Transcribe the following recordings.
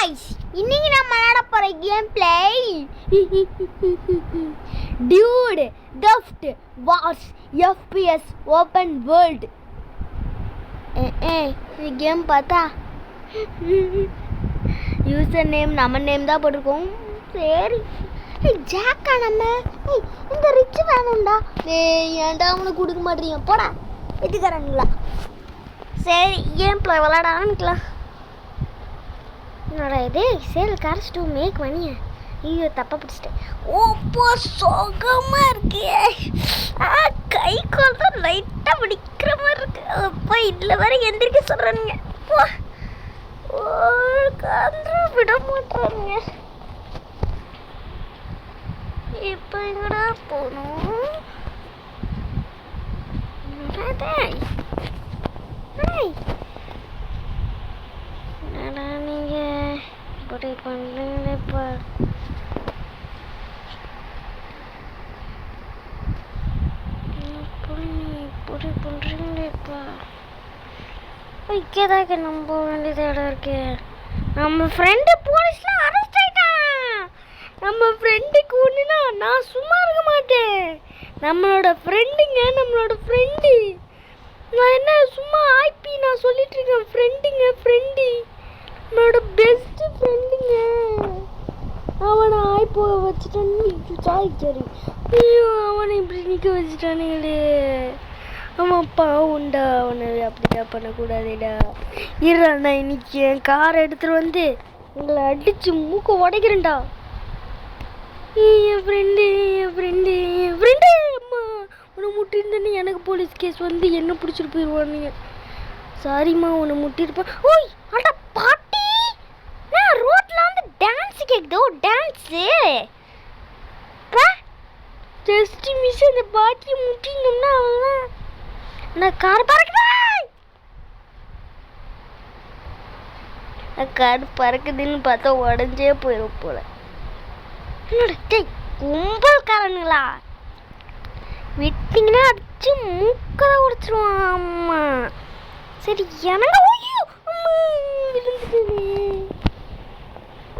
guys, இன்னைக்கு நம்ம விளையாட போற game play Dude gift Wars FPS open world. இந்த கேம் பார்த்தா யூசர் நேம் நம்ம நேம் தான் போட்டிருக்கோம். சரி ஜாக்கா நம்ம இந்த ரிச் வேணும்டா. ஏன்டா அவனுக்கு கொடுக்க மாட்டீங்க போடா எதுக்காரங்களா. சரி கேம் பிளே விளையாட ஆரம்பிக்கலாம். என்னோட இது சேல் கார்ஸ் டு மேக் மணியா. ஐயோ தப்பா பிடிச்சிட்டேன். ஓப்போ சுகமாக இருக்கு. கை கால் தான் லைட்டாக பிடிக்கிற மாதிரி இருக்கு. அப்போ இதில் வேற எந்திரிக்க சொல்கிறானுங்க. காந்திர விட மாட்டாருங்க. இப்போ எங்கடா போகணும்? என்னடா நீங்கள் இப்படி பண்ணுறீங்களேப்பா. இப்படி பண்ணுறீங்களேப்பா. இங்கேதாக்க நம்ப வேண்டியது இடம் இருக்கு. நம்ம ஃப்ரெண்டு போலீஸ்லாம் அரெஸ்ட் ஆயிட்டான். நம்ம ஃப்ரெண்டுக்கு ஒன்றுனா நான் சும்மா இருக்க மாட்டேன். நம்மளோட ஃப்ரெண்டுங்க, நம்மளோட ஃப்ரெண்டு. நான் என்ன சும்மா ஆய்ப்பி நான் சொல்லிட்டு இருக்கேன். ஃப்ரெண்டுங்க, ஃப்ரெண்டு, நம்மளோட பெஸ்ட்டு ஃப்ரெண்டுங்க. அவனை ஆய்ப்போ வச்சுட்டான்னு சாரி. ஐயோ அவனை இப்படி நிற்க வச்சுட்டானுங்களே. ஆமாப்பா உண்டா, அவனை அப்படிதான் பண்ணக்கூடாதுடா. இருடா இன்னைக்கு என் காரை எடுத்துகிட்டு வந்து உங்களை அடித்து மூக்க உடைக்கிறேன்டா. என் ஃப்ரெண்டு அம்மா உன்னை முட்டிருந்தேன்னு எனக்கு போலீஸ் கேஸ் வந்து என்ன பிடிச்சிட்டு போயிடுவானுங்க. சாரிம்மா உன்னை முட்டிருப்பேன். ஓய் அட பாட்டி, நான் ரோட்டில் வந்து டான்ஸு கேட்குதோ டான்ஸு. ஜஸ்ட் மிஸ் அந்த பாட்டியை முட்டினோம்னா அவன் நான் கார் பறக்குதேன். கார் பறக்குதுன்னு பார்த்தா உடஞ்சே போயிடும் போல. என்னோட கும்பல்காரனுங்களா விட்டிங்கன்னா அடிச்சு மூக்கதான் உடைச்சிருவான். அம்மா சரி எனக்கு விழுந்துட்டேனே.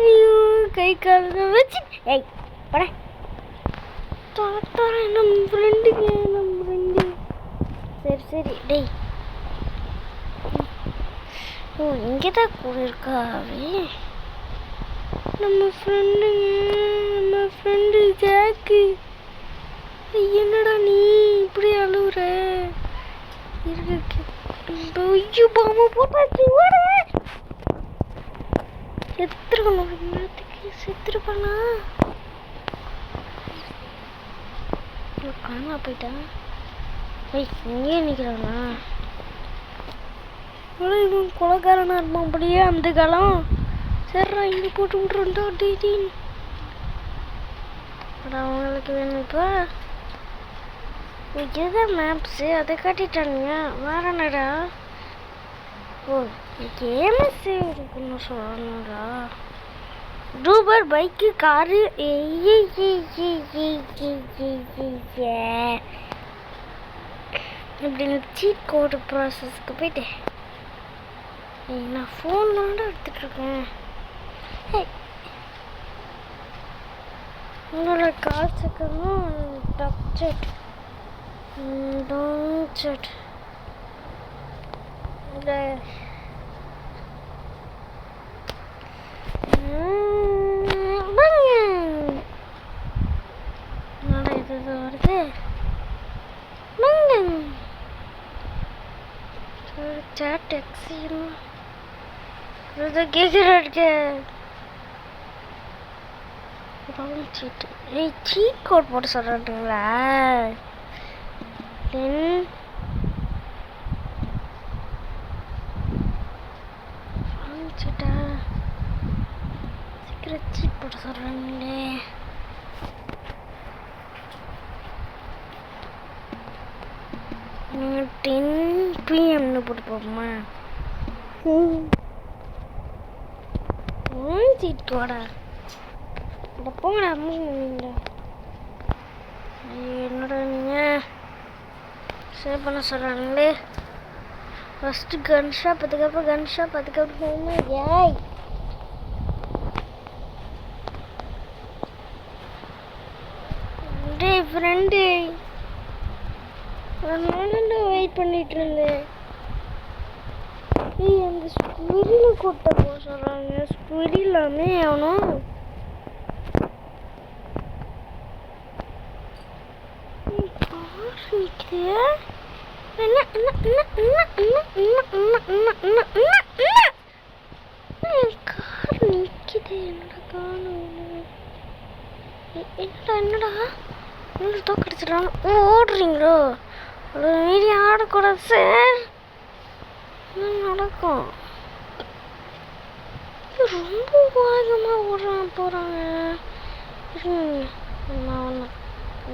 ஐயோ கை கால் வச்சு ஏய் பட தாத்தா நம்ம ஃப்ரெண்டுங்க, நம்ம ஃப்ரெண்டு. சரி டேய் ஓ இங்கே தான் கூட இருக்காவே நம்ம ஃப்ரெண்டுங்க, நம்ம ஃப்ரெண்டு ஜாக்கு. என்னடா நீ இப்படி அழுகுற? இருக்கு ஐயோ பாமா போட்டாச்சு. ஓட செத்துருக்கணும், நேரத்துக்கு செத்துருப்பானா. காணா போயிட்டான். ஐய் இங்கே நிற்கிறானா? இவன் கொலைக்காரனா இருப்பான் அப்படியே அந்த காலம். சரிடா இங்கே போட்டு விட்றோண்டா டெய்லின். அவங்களுக்கு வேணும்ப்பா. இதுதான் மேப்ஸு, அதை காட்டிட்டானுங்க. வேற என்னடா? ஓ கேமு இருக்குன்னு சொல்லணும்டா. டூபர் பைக்கு காரு. இப்படின்னு சீட் கோடு ப்ராசஸ்க்கு போயிட்டு நான் ஃபோன் தான்டா எடுத்துட்ருக்கேன். உங்களோட காசுக்கெல்லாம் டப்செட் டவுன்செட் இந்த இது வருது சாட் டெக்ஸின்னு கேட்குறாரு. சீட்டு சீட் கோட் போட்டு சொல்கிறீங்களா? சீட்டா சீக்கிரம் சீட் போட்டு சொல்கிறாங்களே. நீங்கள் 10 PM போட்டு போகுமா? சீட் கோடா போங்கடா. என்னோட நீங்கள் சேவ் பண்ண சொல்கிறாங்களே. ஃபஸ்ட்டு கன் ஷாப், அதுக்கப்புறம் கன் ஷாப், அதுக்கப்புறம் ஏய் ஃப்ரெண்டு அதனால வெயிட் பண்ணிட்டு இருந்தேன். அந்த ஸ்குரில கூட்ட போக சொல்றாங்க. ஸ்குரிலாமே அவனும் என்னடா தோக்கடிச்சிடறாங்க. ஓடுறீங்களோ? மீறி ஆடக்கூடாது சார். நடக்கும். ரொம்ப வேகமாக போகிறாங்க.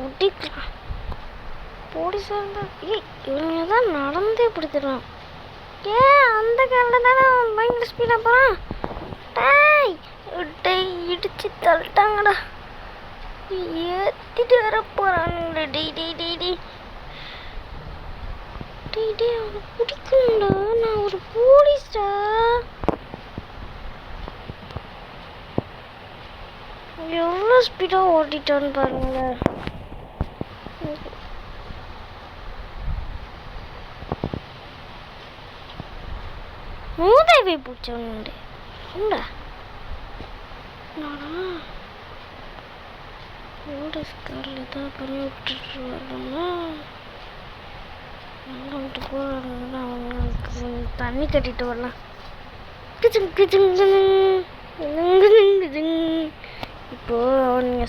ஒட்டிக்கலாம் போலீஸாக இருந்தால் இவங்க தான் நடந்தே பிடிச்சிடலாம். அந்த காரில் தானே பயங்கர ஸ்பீடாக போகிறான். இடிச்சு தள்ளிட்டாங்கடா. ஏற்றிட்டு வர போகிறானுங்களே. அவனை பிடிக்கும்டா. நான் ஒரு போலீஸ்டா. எவ்வளோ ஸ்பீடாக ஓட்டிட்டான்னு பாருங்களேன். மூதாவி பிடிச்சவனுண்டு உண்டா போலீஸ் காரில் தான் பண்ணி விட்டுட்டு வர்றோம்னா விட்டு போகிறாங்க. அவங்களுக்கு தண்ணி கட்டிட்டு வரலாம். இப்போது அவனுங்க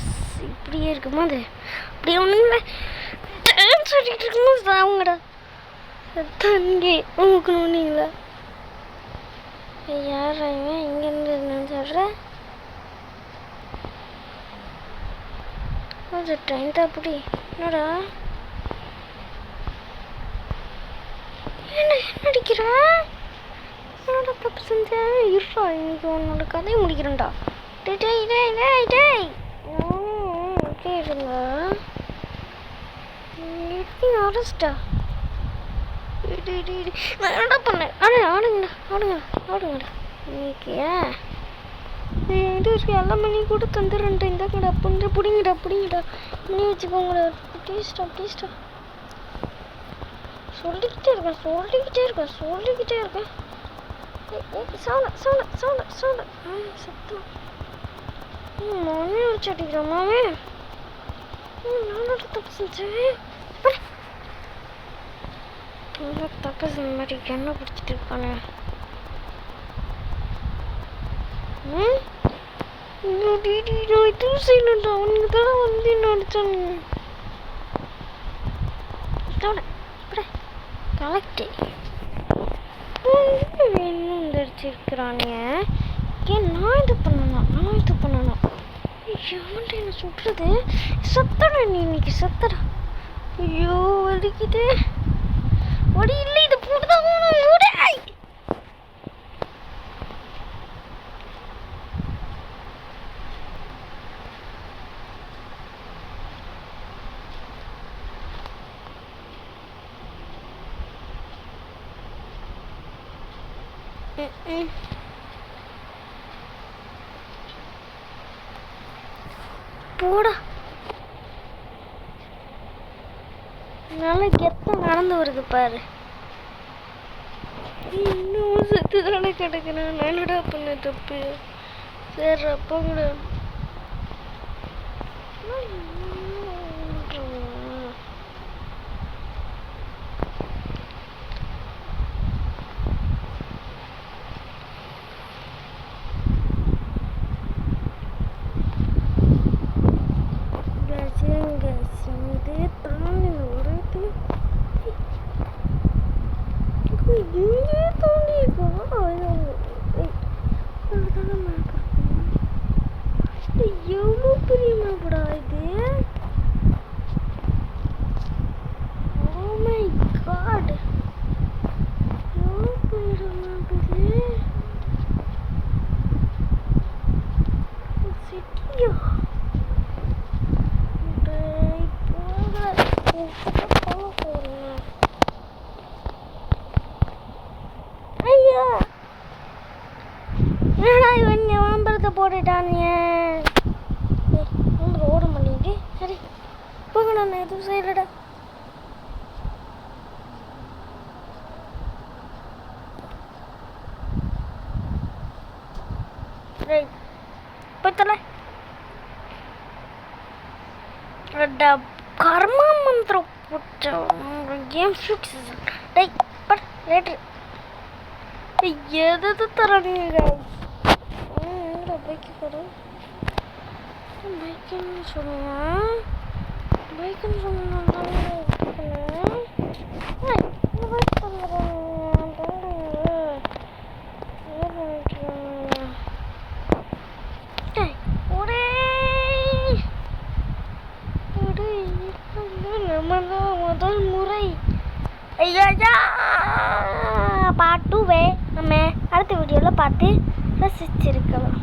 இப்படியே இருக்கும்போது அப்படி அவனுங்கள டான்ஸ் ஆடிட்டு இருக்கும்போது அவங்கடா தங்கி ஊக்கணுன்னீங்களா? யார் அவன் இங்கேருந்து என்னன்னு சொல்கிற? அது ட்ரெயின் தான் அப்படி என்னடா என்ன அடிக்கிறான்? என்னோட தப்பு செஞ்சேன். இருடா இன்னைக்கு உன்னோட கதையை முடிக்கிறேன்டா. கேளுங்க அரஸ்டா. நான் என்னடா பண்ணேன்? ஆடுங்கடா இன்னைக்கு எல்லாம் பண்ணி கூட தந்துடுறேன்டா. இந்தாங்கடா பிடிங்கடா பண்ணி வச்சுக்கோங்கடா. ப்ளீஸ்டா சொல்லிக்கிட்டே இருக்கேன். சவுண்ட் சத்தம் மாமே வச்சு அடிக்கிறேன். மாமே நானோட தப்பு செஞ்சேன். தப்பு செஞ்ச மாதிரி என்ன பிடிச்சிட்டு இருக்கானே. இது செய்யணும்டா. அவனுக்கு தானே வந்து என்ன அடிச்சானுங்க. கலெக்ட் வேணும் அடிச்சிருக்கிறானுங்க. நான் இது பண்ணணும். எவன்டா என்ன சுட்டுறது? சத்தடா நீ இன்னைக்கு சத்தடா. ஐயோ வலிக்குது. வலி இல்லை இது போட்டுதான் போடா. நல்லா கெத்த நடந்து வருது பாரு. இன்னும் செத்து தானே கிடக்குறேன். என்னடா பண்ண தப்பு? சரி அப்போ கூட எவ்வளோ பெரிய மேப்படா இது. ஓ மை காட் எவ்வளோ பெரிய மேப் இது. சிட்டியா ஐயா என்னடா இவன் விளம்பரத்தை போட்டுட்டானுங்க. ஓட மாட்டேங்குது. சரி போ போங்கடா, நான் எதுவும் செய்யலடா. பத்தல கர்மா மந்திரம் போட்ட கேம் ஃபிக்ஸ். டேய் பட் லேட்ரு எது தரானுங்க. என்னடா பைக்கு பாரு, பைக்குன்னு சொன்னேன், பைக்குன்னு சொன்னேன். முதல் முறை ஐயா பாட்டுவே நம்ம அடுத்த வீடியோவில் பார்த்து ரசிச்சிருக்கலாம்.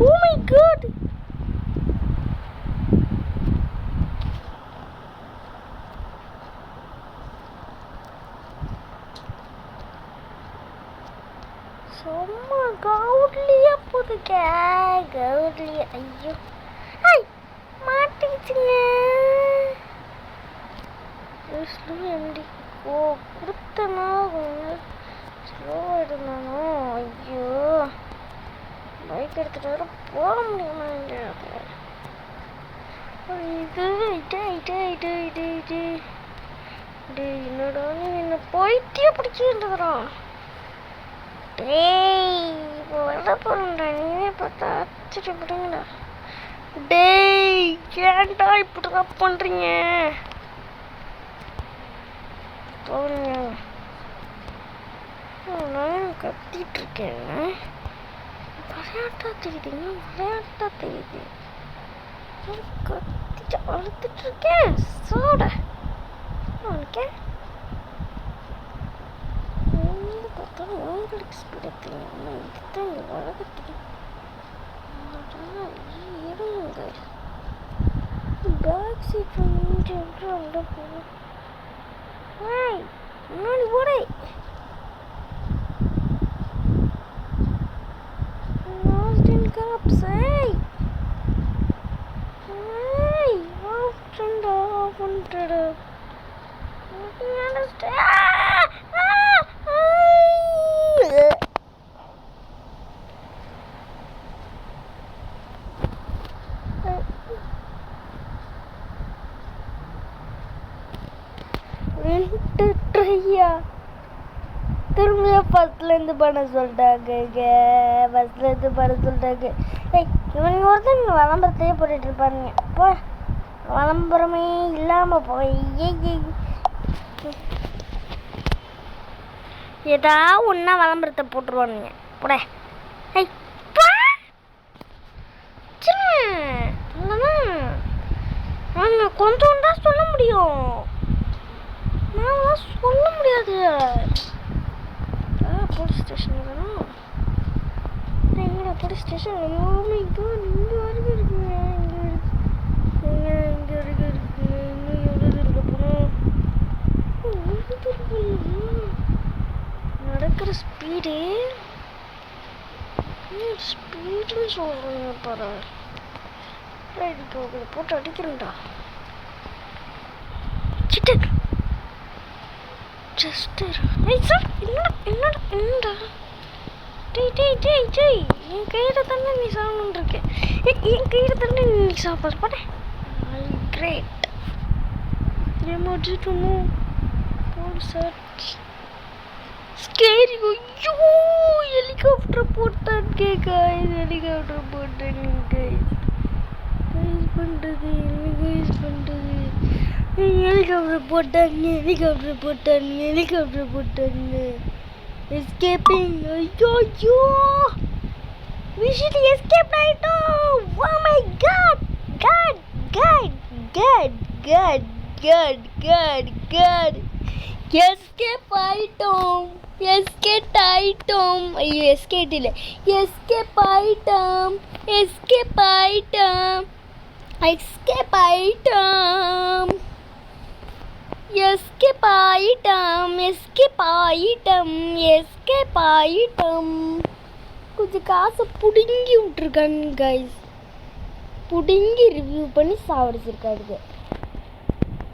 ஓ மை காட், சும்மா கவுட்லியா போதுங்க, கவுட்லியா. ஐயோ மாட்டிச்சுங்க. ஸ்லோ எம்டி ஓ கொடுத்தனா கொஞ்சம் ஸ்லோவாக இருந்தானோ. ஐயோ பைக் எடுத்துகிட்டு வர போக முடியுமா? இது என்னடா நீ என்ன போயிட்டே பிடிச்சிருந்துக்கிறான். டேய் இப்போ வர போகிறேன்டா, நீவே பார்த்தா ஆச்சரியப்படுங்கடா. டேய் ஏன்டா இப்படிதான் பண்ணுறீங்க? நான் கத்திட்டு இருக்கேன், விளையாட்டா தெரியுதுங்க, விளையாட்டா தெரியுது. கத்திட்டு அழுத்துட்டு இருக்கேன் சோட அவனுக்கு பார்த்தாலும் உங்களுக்கு ஸ்பீடாக தெரியும். இதுதான் இங்கே வளர்த்துட்டு இருங்க. பேக் சீட் அவ்வளோ போகும். முன்னாடி போடே கப்ஸ். திரும்பிய ஃபஸ்ட்லேருந்து பண்ண சொல்லிட்டாங்க, ஃபஸ்ட்லேருந்து பண்ண சொல்லிட்டாங்க. இவனுங்க ஒருத்தன் விளம்பரத்தையே போட்டுட்டு இருப்பானுங்க. போ விளம்பரமே இல்லாமல் போய் ஏதா ஒன்றா விளம்பரத்தை போட்டுருவானுங்க. போட நாங்கள் கொஞ்சம் தான் சொல்ல முடியும், நான் சொல்ல முடியாது. போலீஸ் ஸ்டேஷன் வேணும். எங்கடா போலீஸ் ஸ்டேஷன்? இங்கே வரைக்கும் இருக்குங்க, இங்கே வரைக்கும் இருக்குங்க. இன்னும் எவ்வளோ தூரம் போகணும்? நடக்கிற ஸ்பீடு ஸ்பீடுன்னு சொல்கிறேங்க பாரு. போட்டு அடிக்கிறேன்டா. சிட்டு ஜஸ்ட் என்னடா என் கையில் தானே நீ சாப்பிட்டு இருக்கேன், என் கையில் தானே நீ சாப்பிட போட்டேன். Great scary. ஐயோ ஹெலிகாப்டர் போட்டான்னு கைஸ், ஹெலிகாப்டர் போட்டேன் கைஸ். பண்ணுறது என்ன கைஸ் பண்ணுறது? ஹெலிகாப்டர் போட்டாங்க, ஹெலிகாப்டர் போட்டாங்க, ஹெலிகாப்டர் போட்டாங்க. எஸ்கேப்பிங். ஐயோ we should escape ஆயிட்டோம். oh my god god god god god god god god escape ஆயிட்டோம், எஸ்கேப் ஆயிட்டோம். ஐயோ எஸ்கேட் இல்லை, எஸ்கேப் ஆயிட்டோம், எஸ்கேப் ஆயிட்டோம், எஸ்கேப் ஆயிட்டோம், எஸ்கேப் ஆயிட்டோம், எஸ்கேப் ஆயிட்டோம், எஸ்கேப் ஆயிட்டோம். கொஞ்சம் காசை பிடுங்கி விட்டுருக்காங்க கைஸ், பிடுங்கி ரிவ்யூ பண்ணி சாவடிச்சிருக்காங்க.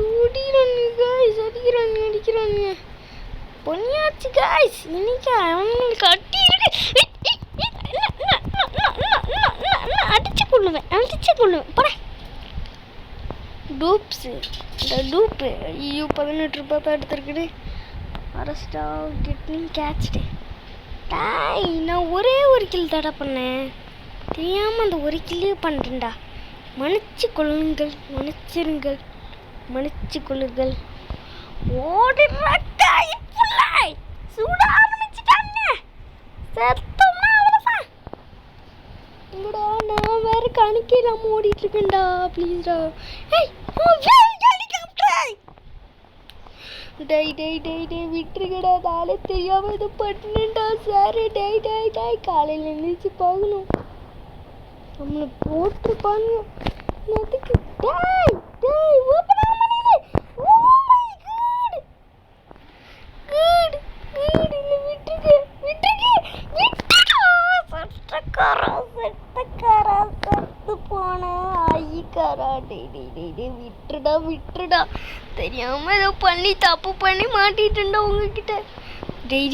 ஓடிறானுங்க காய்ஸ், அடிக்கிறானுங்க. பொண்ணியாச்சு காய்ஸ், இன்னைக்கு அவங்களுக்கு அடிச்சு கொள்ளுவேன் போறேன். டூப்ஸு, இந்த டூப்பு ஐயோ 18 ரூபாய் தான் எடுத்துருக்குது. அரஸ்டா கெட்டிங் கேட்ச்டு. டாய், நான் ஒரே ஒரு கில் தடை பண்ணேன், தெரியாமல் அந்த ஒரு கில்லே பண்ணிட்டேன்டா. மன்னிச்சு கொள்ளுங்கள். ஓடுறாக்கா இப்பலாய் சுட ஆரம்பிச்சிட்டாங்க. செத்தோம்னா அவ்வளோதான். இங்கடா நான் வேற கணக்கில்லாம ஓடிட்டு இருக்கேன்டா. ப்ளீஸ்டா. டேய் விட்டுருக்கடா. நாளே தெரியாம இது பண்ணேன்டா சார். டேய் காலையில் எழுந்திரிச்சு போகணும். நம்மளை போட்டுருப்பாங்க. எதுக்கு? டேய் ஓப்பன் ஆக மாட்டேங்குது. Oh my God. குட் இல்லை விட்டுருக்கு. சட்டக்காரா சத்து போன ஐயக்காரா. டேய் விட்டுடா. தெரியாம ஏதோ பண்ணி தப்பு பண்ணி மாட்டிட்டேன்டா உங்ககிட்ட. டேய்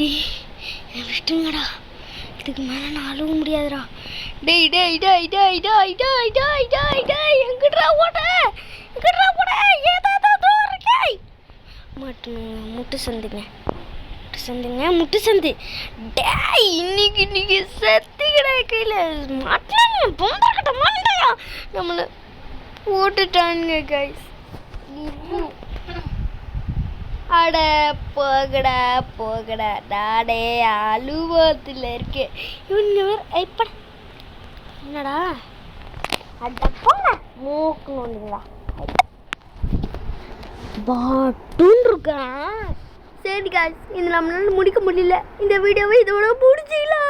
விட்டுங்கடா. இதுக்கு மேலே நான் அழுவ முடியாதுடா. டேய் எங்கடா ஓட ஏதாவது இருக்கே. முட்டு சந்து. டேய் இன்னைக்கு செத்துக்கிட கையில் மாட்டாங்க. பொம்பரக்கட்ட மாட்டாயா நம்மளை போட்டுட்டானுங்க கைஸ். அட போகடா நாடே அலுவலத்தில் இருக்கேன். இவங்க என்னடா அட போங்க மூக்கு நோண்டுங்களா பாட்டுன்னு இருக்கான். சரி காய்ஸ், இது நம்மளால முடிக்க முடியல. இந்த வீடியோவை இதோட முடிச்சிக்கலாம்.